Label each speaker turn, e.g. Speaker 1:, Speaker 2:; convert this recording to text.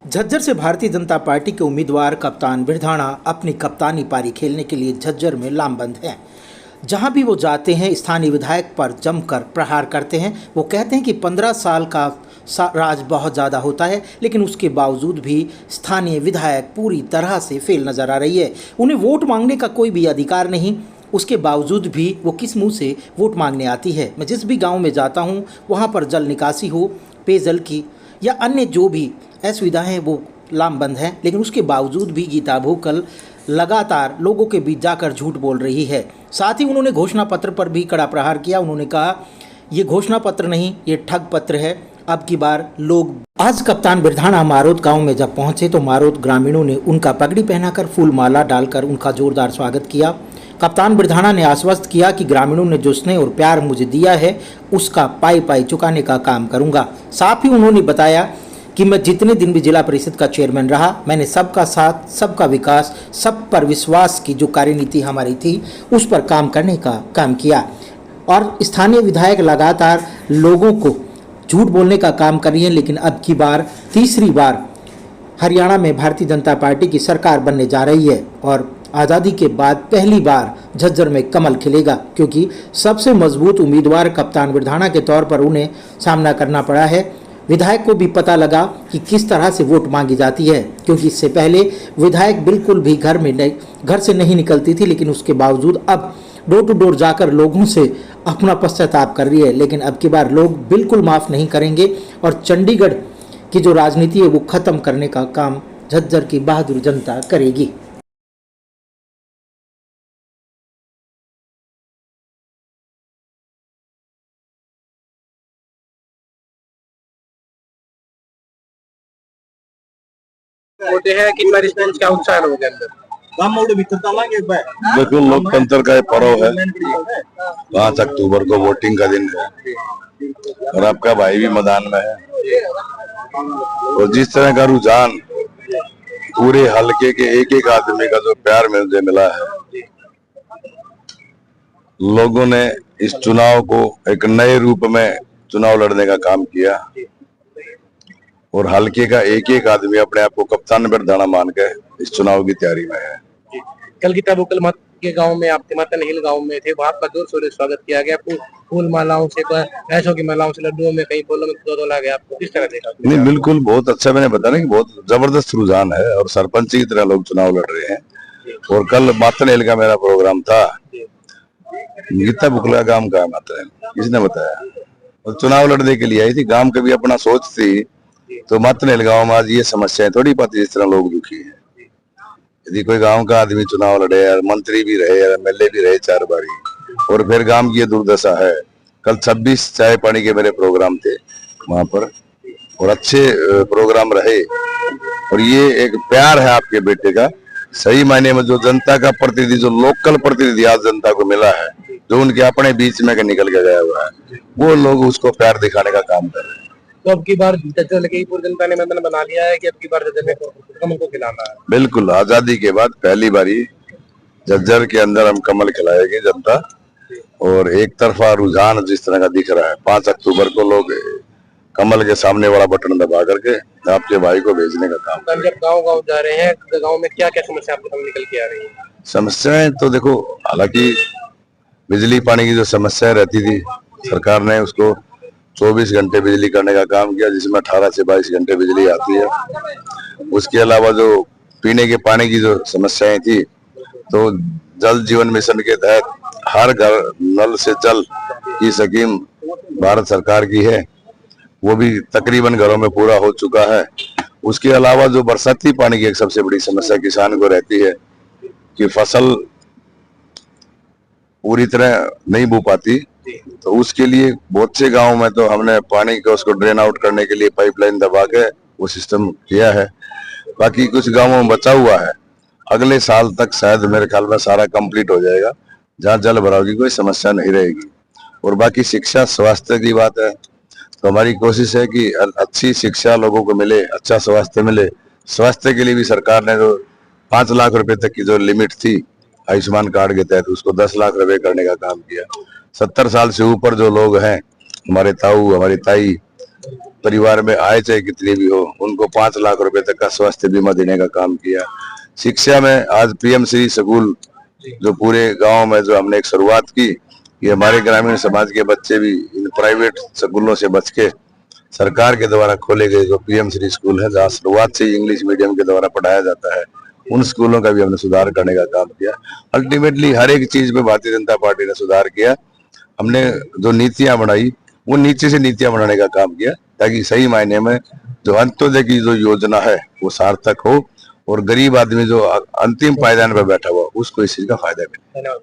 Speaker 1: झज्जर से भारतीय जनता पार्टी के उम्मीदवार कप्तान बिरधाणा अपनी कप्तानी पारी खेलने के लिए झज्जर में लामबंद हैं। जहां भी वो जाते हैं स्थानीय विधायक पर जमकर प्रहार करते हैं। वो कहते हैं कि 15 साल का राज बहुत ज़्यादा होता है, लेकिन उसके बावजूद भी स्थानीय विधायक पूरी तरह से फेल नज़र आ रही है। उन्हें वोट मांगने का कोई भी अधिकार नहीं, उसके बावजूद भी वो किस मुंह से वोट मांगने आती है। मैं जिस भी गांव में जाता हूं वहां पर जल निकासी हो, पेयजल की या अन्य जो भी असुविधाएं हैं वो लामबंद हैं, लेकिन उसके बावजूद भी गीता भोकल लगातार लोगों के बीच जाकर झूठ बोल रही है। साथ ही उन्होंने घोषणा पत्र पर भी कड़ा प्रहार किया। उन्होंने कहा ये घोषणा पत्र नहीं, ये ठग पत्र है। अब की बार लोग आज कप्तान बिरधाणा मारोद गांव में जब पहुंचे तो मारोद ग्रामीणों ने उनका पगड़ी पहनाकर फूल माला डालकर उनका जोरदार स्वागत किया। कप्तान बिरधाणा ने आश्वस्त किया कि ग्रामीणों ने जो स्नेह और प्यार मुझे दिया है उसका पाई पाई चुकाने का काम करूंगा। साथ ही उन्होंने बताया कि मैं जितने दिन भी जिला परिषद का चेयरमैन रहा, मैंने सबका साथ, सबका विकास, सब पर विश्वास की जो कार्यनीति हमारी थी उस पर काम करने का काम किया। और स्थानीय विधायक लगातार लोगों को झूठ बोलने का काम कर रही है, लेकिन अब की बार तीसरी बार हरियाणा में भारतीय जनता पार्टी की सरकार बनने जा रही है और आज़ादी के बाद पहली बार झज्जर में कमल खिलेगा, क्योंकि सबसे मजबूत उम्मीदवार कप्तान बिरधाणा के तौर पर उन्हें सामना करना पड़ा है। विधायक को भी पता लगा कि किस तरह से वोट मांगी जाती है, क्योंकि इससे पहले विधायक बिल्कुल भी घर से नहीं निकलती थी, लेकिन उसके बावजूद अब डोर टू डोर जाकर लोगों से अपना पश्चाताप कर रही है। लेकिन अब की बार लोग बिल्कुल माफ़ नहीं करेंगे और चंडीगढ़ की जो राजनीति है वो ख़त्म करने का काम झज्जर की बहादुर जनता करेगी।
Speaker 2: होते हैं कि परिस्थिति क्या उत्साह हो गया अंदर।
Speaker 3: देखो, लोकतंत्र का पर्व है। 5 अक्टूबर को वोटिंग का दिन है और आपका भाई भी मैदान में है। और जिस तरह का रुझान पूरे हलके के एक एक आदमी का जो प्यार मुझे मिला है, लोगों ने इस चुनाव को एक नए रूप में चुनाव लड़ने का काम किया और हलके का एक एक आदमी अपने आप को कप्तान बिरधाणा मान के इस चुनाव की तैयारी में है।
Speaker 2: कल गीता भोकल मत के गांव में, आपके मतन हिल गांव में थे, वहां पर जोर शोर से स्वागत किया गया। फूल मालाओं से, पैसों की मालाओं से, लड्डुओं में, कई फूलों में तोला गया। आपको किस तरह देखा?
Speaker 3: नहीं, बिल्कुल बहुत अच्छा। मैंने बताया ना कि बहुत जबरदस्त रुझान है और सरपंच की तरह लोग चुनाव लड़ रहे हैं। और कल मातन हिल का मेरा प्रोग्राम था। गीता भोकला गांव का मातन हिल, किसने बताया? और चुनाव लड़ने के लिए आई थी। गांव के भी अपना सोच थी। तो मातन हिल गाँव में आज ये समस्याएं थोड़ी पाती जिस तरह लोग दुखी है। यदि कोई गांव का आदमी चुनाव लड़े और मंत्री भी रहे, एमएलए भी रहे 4 बारी, और फिर गांव की ये दुर्दशा है। कल 26 चाय पानी के मेरे प्रोग्राम थे वहां पर और अच्छे प्रोग्राम रहे। और ये एक प्यार है आपके बेटे का, सही मायने में जो जनता का प्रतिनिधि, जो लोकल प्रतिनिधि आज जनता को मिला है, जो उनके अपने बीच में निकल के गया हुआ है, वो लोग उसको प्यार दिखाने का काम कर रहे हैं।
Speaker 2: तो अब की बार झज्जर की पूरी जनता ने मैदान बना लिया है कि अब की बार झज्जर में कमल को खिलाना है।
Speaker 3: बिल्कुल, आजादी के बाद पहली बारी झज्जर के अंदर हम कमल खिलाएंगे जनता। और एक तरफा रुझान जिस तरह का दिख रहा है, 5 अक्टूबर को लोग कमल के सामने वाला बटन दबा करके आपके भाई को भेजने का काम।
Speaker 2: जब गाँव जा रहे हैं, गाँव में क्या क्या समस्या आपके सामने निकल के आ रही है?
Speaker 3: समस्याएं तो देखो, हालांकि बिजली पानी की जो समस्या रहती थी, सरकार ने उसको 24 घंटे बिजली करने का काम किया, जिसमें 18 से 22 घंटे बिजली आती है। उसके अलावा जो पीने के पानी की जो समस्याएं थी, तो जल जीवन मिशन के तहत हर घर नल से जल की स्कीम भारत सरकार की है, वो भी तकरीबन घरों में पूरा हो चुका है। उसके अलावा जो बरसाती पानी की एक सबसे बड़ी समस्या किसान को रहती है कि फसल पूरी तरह नहीं बो पाती, तो उसके लिए बहुत से गाँव में तो हमने पानी को उसको ड्रेन आउट करने के लिए पाइपलाइन दबा के वो सिस्टम किया है। बाकी कुछ गाँवों में बचा हुआ है। अगले साल तक शायद मेरे ख्याल में सारा कंप्लीट हो जाएगा, जहाँ जल भराव की कोई समस्या नहीं रहेगी। और बाकी शिक्षा स्वास्थ्य की बात है, तो हमारी कोशिश है कि अच्छी शिक्षा लोगों को मिले, अच्छा स्वास्थ्य मिले। स्वास्थ्य के लिए भी सरकार ने जो 5 लाख रुपए तक की जो लिमिट थी आयुष्मान कार्ड के तहत, उसको 10 लाख रुपए करने का काम किया। 70 साल से ऊपर जो लोग हैं, हमारे ताऊ, हमारी ताई, परिवार में आय चाहे कितनी भी हो, उनको 5 लाख रुपए तक का स्वास्थ्य बीमा देने का काम किया। शिक्षा में आज पीएम श्री स्कूल जो पूरे गांव में जो हमने एक शुरुआत की, ये हमारे ग्रामीण समाज के बच्चे भी इन प्राइवेट स्कूलों से बच के सरकार के द्वारा खोले गए जो पीएम श्री स्कूल है, जहाँ शुरुआत से इंग्लिश मीडियम के द्वारा पढ़ाया जाता है, उन स्कूलों का भी हमने सुधार करने का काम किया। अल्टीमेटली हर एक चीज में भारतीय जनता पार्टी ने सुधार किया। हमने जो नीतियां बनाई, वो नीचे से नीतियां बनाने का काम किया, ताकि सही मायने में जो अंत्योदय की जो योजना है वो सार्थक हो और गरीब आदमी जो अंतिम पायदान पर बैठा हुआ उसको इस चीज का फायदा मिले।
Speaker 2: धन्यवाद।